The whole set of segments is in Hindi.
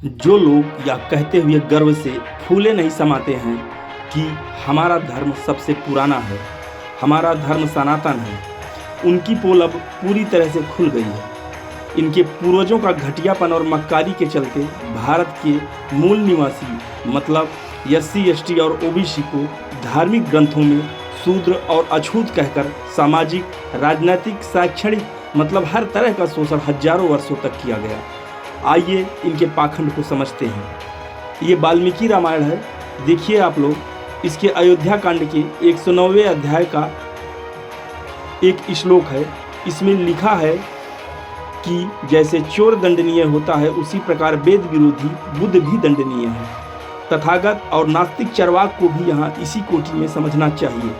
जो लोग या कहते हुए गर्व से फूले नहीं समाते हैं कि हमारा धर्म सबसे पुराना है, हमारा धर्म सनातन है, उनकी पोल अब पूरी तरह से खुल गई है। इनके पूर्वजों का घटियापन और मक्कारी के चलते भारत के मूल निवासी मतलब एससी, एसटी और ओबीसी को धार्मिक ग्रंथों में शूद्र और अछूत कहकर सामाजिक, राजनीतिक, शैक्षणिक मतलब हर तरह का शोषण हजारों वर्षों तक किया गया। आइए इनके पाखंड को समझते हैं। ये वाल्मीकि रामायण है। देखिए आप लोग, इसके अयोध्या कांड के 109वें अध्याय का एक श्लोक है। इसमें लिखा है कि जैसे चोर दंडनीय होता है उसी प्रकार वेद विरोधी बुद्ध भी दंडनीय है। तथागत और नास्तिक चरवाक को भी यहाँ इसी कोटि में समझना चाहिए।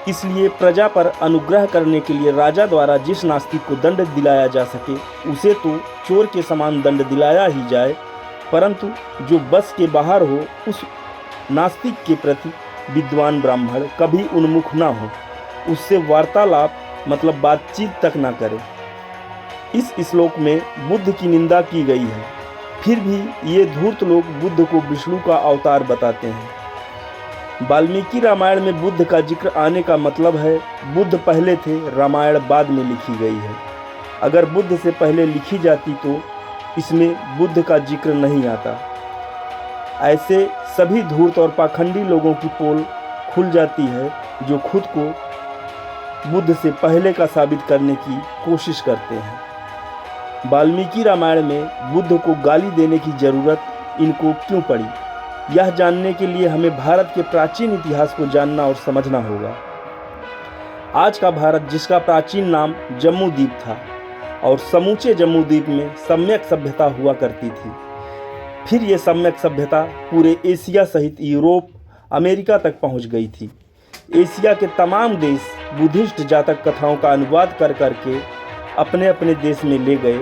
इसलिए प्रजा पर अनुग्रह करने के लिए राजा द्वारा जिस नास्तिक को दंड दिलाया जा सके उसे तो चोर के समान दंड दिलाया ही जाए, परंतु जो बस के बाहर हो उस नास्तिक के प्रति विद्वान ब्राह्मण कभी उन्मुख न हो, उससे वार्तालाप मतलब बातचीत तक न करे। इस श्लोक में बुद्ध की निंदा की गई है, फिर भी ये धूर्त लोग बुद्ध को विष्णु का अवतार बताते हैं। वाल्मीकि रामायण में बुद्ध का जिक्र आने का मतलब है बुद्ध पहले थे, रामायण बाद में लिखी गई है। अगर बुद्ध से पहले लिखी जाती तो इसमें बुद्ध का जिक्र नहीं आता। ऐसे सभी धूर्त और पाखंडी लोगों की पोल खुल जाती है जो खुद को बुद्ध से पहले का साबित करने की कोशिश करते हैं। वाल्मीकि रामायण में बुद्ध को गाली देने की जरूरत इनको क्यों पड़ी, यह जानने के लिए हमें भारत के प्राचीन इतिहास को जानना और समझना होगा। आज का भारत, जिसका प्राचीन नाम जम्मू द्वीप था और समूचे जम्मू द्वीप में सम्यक सभ्यता हुआ करती थी। फिर ये सम्यक सभ्यता पूरे एशिया सहित यूरोप, अमेरिका तक पहुंच गई थी। एशिया के तमाम देश बुद्धिस्ट जातक कथाओं का अनुवाद कर करके अपने अपने देश में ले गए।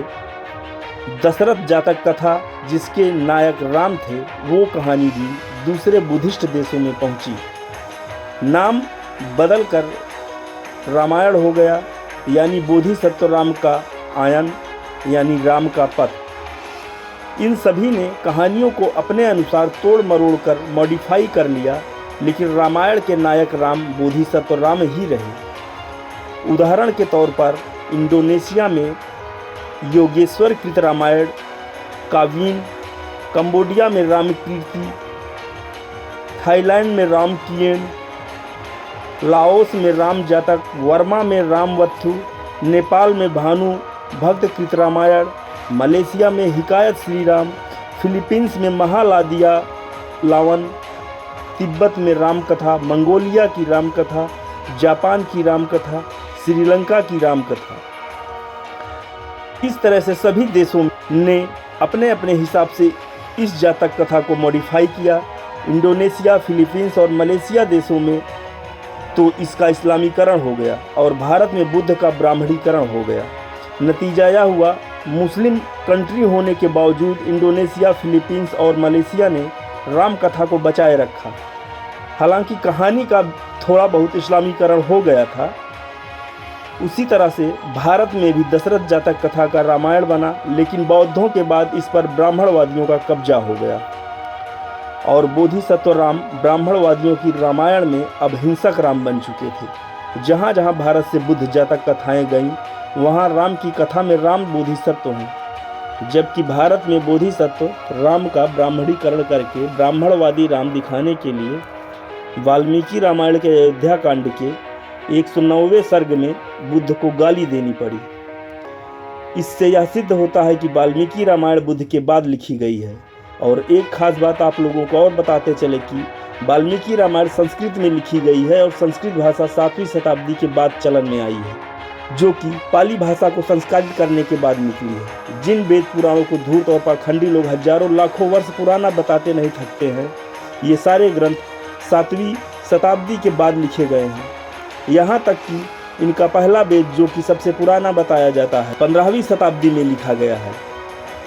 दशरथ जातक कथा जिसके नायक राम थे, वो कहानी भी दूसरे बुद्धिस्ट देशों में पहुंची। नाम बदलकर रामायण हो गया, यानी बोधिसत्व राम का आयन, यानी राम का पथ। इन सभी ने कहानियों को अपने अनुसार तोड़ मरोड़ कर मॉडिफाई कर लिया, लेकिन रामायण के नायक राम बोधिसत्व राम ही रहे। उदाहरण के तौर पर इंडोनेशिया में योगेश्वर कृत रामायण, कावीन, कंबोडिया में राम कीर्ति, थाईलैंड में राम किएन, लाओस में राम जातक, वर्मा में रामवत्थु, नेपाल में भानु भक्त कृत रामायण, मलेशिया में हिकायत श्री राम, फिलीपींस में महालादिया लावन, तिब्बत में राम कथा, मंगोलिया की राम कथा, जापान की राम कथा, श्रीलंका की राम कथा। इस तरह से सभी देशों ने अपने अपने हिसाब से इस जातक कथा को मॉडिफाई किया। इंडोनेशिया, फिलीपींस और मलेशिया देशों में तो इसका इस्लामीकरण हो गया और भारत में बुद्ध का ब्राह्मणीकरण हो गया। नतीजा यह हुआ, मुस्लिम कंट्री होने के बावजूद इंडोनेशिया, फिलीपींस और मलेशिया ने राम कथा को बचाए रखा। हालांकि कहानी का थोड़ा बहुत इस्लामीकरण हो गया था। उसी तरह से भारत में भी दशरथ जातक कथा का रामायण बना, लेकिन बौद्धों के बाद इस पर ब्राह्मणवादियों का कब्जा हो गया और बोधिसत्व राम ब्राह्मणवादियों की रामायण में अब हिंसक राम बन चुके थे। जहाँ जहाँ भारत से बुद्ध जातक कथाएं गईं, वहाँ राम की कथा में राम बोधिसत्व हैं, जबकि भारत में बोधिसत्व राम का ब्राह्मणीकरण करके ब्राह्मणवादी राम दिखाने के लिए वाल्मीकि रामायण के अयोध्या कांड के 109वें सर्ग में बुद्ध को गाली देनी पड़ी। इससे यह सिद्ध होता है कि वाल्मीकि रामायण बुद्ध के बाद लिखी गई है। और एक खास बात आप लोगों को और बताते चले कि वाल्मीकि रामायण संस्कृत में लिखी गई है और संस्कृत भाषा 7वीं शताब्दी के बाद चलन में आई है, जो कि पाली भाषा को संस्कारित करने के बाद निकली है। जिन वेद पुराणों को धूर्त और पाखंडी लोग हजारों लाखों वर्ष पुराना बताते नहीं थकते हैं, ये सारे ग्रंथ 7वीं शताब्दी के बाद लिखे गए हैं। यहाँ तक कि इनका पहला वेद, जो कि सबसे पुराना बताया जाता है, 15वीं शताब्दी में लिखा गया है।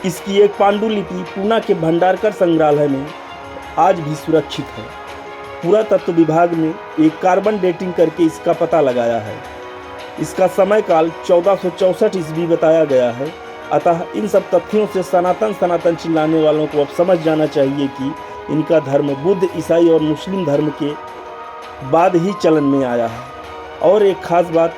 इसकी एक पांडुलिपि पूना के भंडारकर संग्रहालय में आज भी सुरक्षित है। पुरातत्व विभाग ने एक कार्बन डेटिंग करके इसका पता लगाया है। इसका समय काल 1464 ईस्वी बताया गया है। अतः इन सब तथ्यों से सनातन सनातन चिल्लाने वालों को अब समझ जाना चाहिए कि इनका धर्म बुद्ध, ईसाई और मुस्लिम धर्म के बाद ही चलन में आया है। और एक खास बात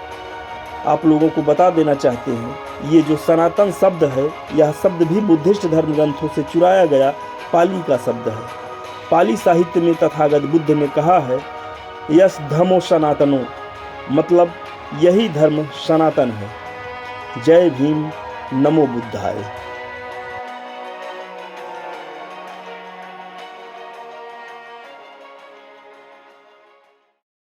आप लोगों को बता देना चाहते हैं, ये जो सनातन शब्द है, यह शब्द भी बुद्धिस्ट धर्म ग्रंथों से चुराया गया पाली का शब्द है। पाली साहित्य में तथागत बुद्ध ने कहा है, यस धर्मो सनातनो, मतलब यही धर्म सनातन है। जय भीम, नमो बुद्धाय।